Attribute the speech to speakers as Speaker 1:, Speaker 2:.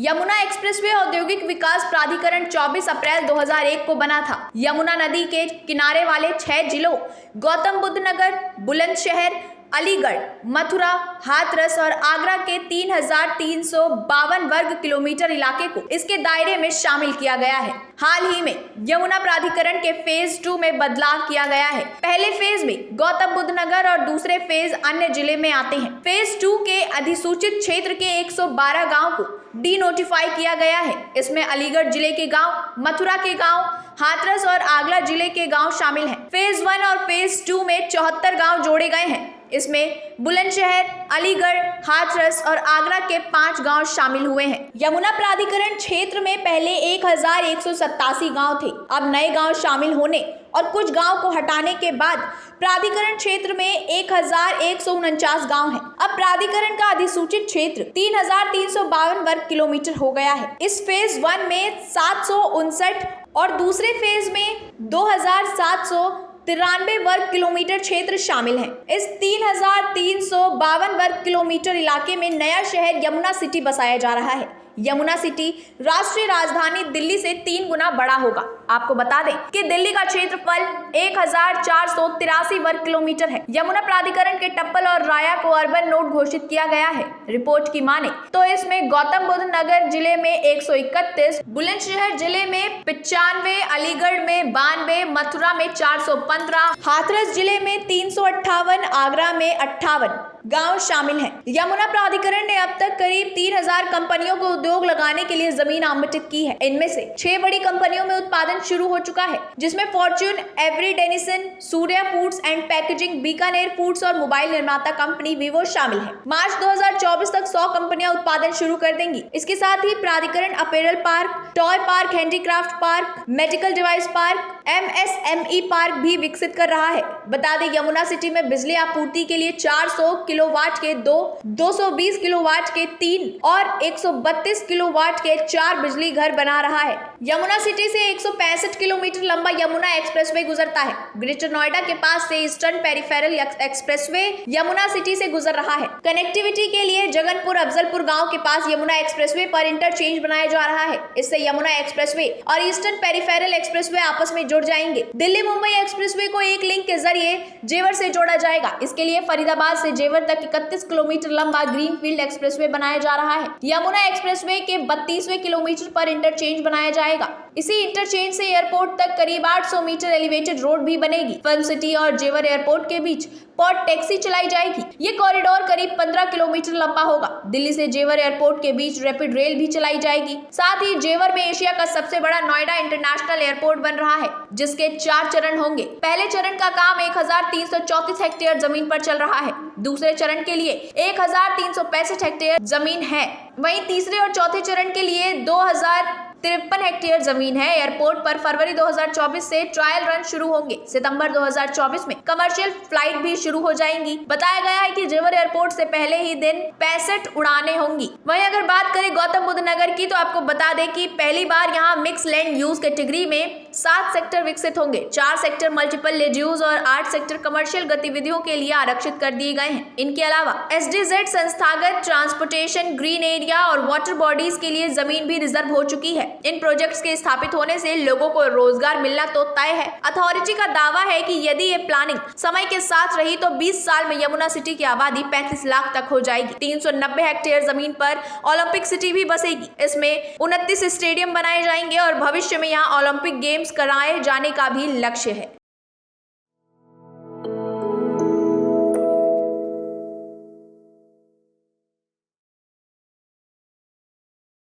Speaker 1: Yamuna expressway औद्योगिक विकास प्राधिकरण 24 अप्रैल 2001 को बना था। यमुना नदी के किनारे वाले 6 जिलों गौतम बुद्ध नगर, बुलंदशहर, अलीगढ़, मथुरा, हाथरस और आगरा के 3,352 वर्ग किलोमीटर इलाके को इसके दायरे में शामिल किया गया है। हाल ही में यमुना प्राधिकरण के फेज 2 में बदलाव किया गया है। पहले फेज में गौतम बुद्ध नगर और दूसरे फेज अन्य जिले में आते हैं। फेज 2 के अधिसूचित क्षेत्र के 112 गांव को डी नोटिफाई किया गया है। इसमें अलीगढ़ जिले के गांव, मथुरा के गांव, हाथरस और आगरा जिले के गांव शामिल हैं। फेज 1 और फेज 2 में 74 गांव जोड़े गए हैं। इसमें बुलंदशहर, अलीगढ़, हाथरस और आगरा के 5 गांव शामिल हुए हैं। यमुना प्राधिकरण क्षेत्र में पहले 1187 गांव थे। अब नए गांव शामिल होने और कुछ गांव को हटाने के बाद प्राधिकरण क्षेत्र में 1149 गांव हैं। अब प्राधिकरण का अधिसूचित क्षेत्र 3,352 वर्ग किलोमीटर हो गया है। इस फेज 1 में 759 और दूसरे फेज में 2,793 वर्ग किलोमीटर क्षेत्र शामिल हैं। इस 3,352 वर्ग किलोमीटर इलाके में नया शहर यमुना सिटी बसाया जा रहा है। यमुना सिटी राष्ट्रीय राजधानी दिल्ली से 3 गुना बड़ा होगा। आपको बता दें कि दिल्ली का क्षेत्रफल 1,483 वर्ग किलोमीटर है। यमुना प्राधिकरण के टप्पल और राया को अर्बन नोड घोषित किया गया है। रिपोर्ट की माने तो इसमें गौतम बुद्ध नगर जिले में 131, बुलंदशहर जिले में 95, अलीगढ़ में 92, मथुरा में 415, हाथरस जिले में 358, आगरा में 58 गांव शामिल हैं। यमुना प्राधिकरण ने अब तक करीब 3,000 कंपनियों को उद्योग लगाने के लिए जमीन आवंटित की है। इनमें से 6 बड़ी कंपनियों में उत्पादन शुरू हो चुका है, जिसमें Fortune, every Denison, Surya foods and packaging, Bikaner foods और मोबाइल निर्माता कंपनी वीवो शामिल है। मार्च 2024 तक 100 कंपनियां उत्पादन शुरू कर देंगी। इसके साथ ही प्राधिकरण apparel park, toy park, handicraft park, medical device park, MSME park भी विकसित कर रहा है। बता दें यमुना सिटी में बिजली आपूर्ति के लिए 400 किलोवाट के 220 किलोवाट के 3 और 132 किलोवाट के 4 बिजली घर बना रहा है। यमुना सिटी से 165 किलोमीटर लंबा यमुना एक्सप्रेसवे गुजरता है। ग्रेटर नोएडा के पास से eastern peripheral expressway Yamuna city से गुजर रहा है। कनेक्टिविटी के लिए जगनपुर अफजलपुर गांव के पास यमुना एक्सप्रेसवे पर इंटरचेंज बनाया जा रहा है। इससे यमुना एक्सप्रेसवे और ईस्टर्न पेरिफेरल एक्सप्रेसवे आपस में जुड़ जाएंगे। दिल्ली मुंबई एक्सप्रेसवे को एक लिंक के जरिए जेवर से जोड़ा जाएगा। इसके लिए फरीदाबाद से जेवर तक 31 किलोमीटर लंबा ग्रीनफील्ड एक्सप्रेसवे बनाया जा रहा है। यमुना एक्सप्रेसवे के 32वें किलोमीटर पर इंटरचेंज बनाया जाएगा। इसी इंटरचेंज से एयरपोर्ट तक करीब 800 मीटर एलिवेटेड रोड भी बनेगी। फिल्म सिटी और जेवर एयरपोर्ट के बीच पॉड टैक्सी चलाई जाएगी। ये कॉरिडोर करीब 15 किलोमीटर लंबा होगा। दिल्ली से जेवर एयरपोर्ट के बीच रैपिड रेल भी चलाई जाएगी। साथ ही जेवर में एशिया का सबसे बड़ा नोएडा इंटरनेशनल एयरपोर्ट बन रहा है, जिसके 4 चरण होंगे। पहले चरण का काम 1,334 हेक्टेयर जमीन पर चल रहा है। दूसरे चरण के लिए 1,365 हेक्टेयर जमीन है। वहीं तीसरे और चौथे चरण के लिए 2,053 हेक्टेयर जमीन है। एयरपोर्ट पर फरवरी 2024 से ट्रायल रन शुरू होंगे। सितंबर 2024 में कमर्शियल फ्लाइट भी शुरू हो जाएंगी। बताया गया है कि जेवर एयरपोर्ट से पहले ही दिन 65 उड़ानें होंगी। वहीं अगर बात करें गौतम बुद्ध नगर की, तो आपको बता दें कि पहली बार यहाँ मिक्स लैंड यूज कैटेगरी में 7 सेक्टर विकसित होंगे। 4 सेक्टर मल्टीपल लैंड यूज और 8 सेक्टर कमर्शियल गतिविधियों के लिए आरक्षित कर दिए गए हैं। इनके अलावा SDZ संस्थागत ट्रांसपोर्टेशन, ग्रीन एरिया और वाटर बॉडीज के लिए जमीन भी रिजर्व हो चुकी है। इन प्रोजेक्ट्स के स्थापित होने से लोगों को रोजगार मिलना तो तय है। अथॉरिटी का दावा है कि यदि ये प्लानिंग समय के साथ रही तो 20 साल में यमुना सिटी की आबादी 35 लाख तक हो जाएगी। 390 हेक्टेयर जमीन पर ओलंपिक सिटी भी बसेगी। इसमें 29 स्टेडियम बनाए जाएंगे और भविष्य में यहाँ ओलंपिक गेम्स कराए जाने का भी लक्ष्य है।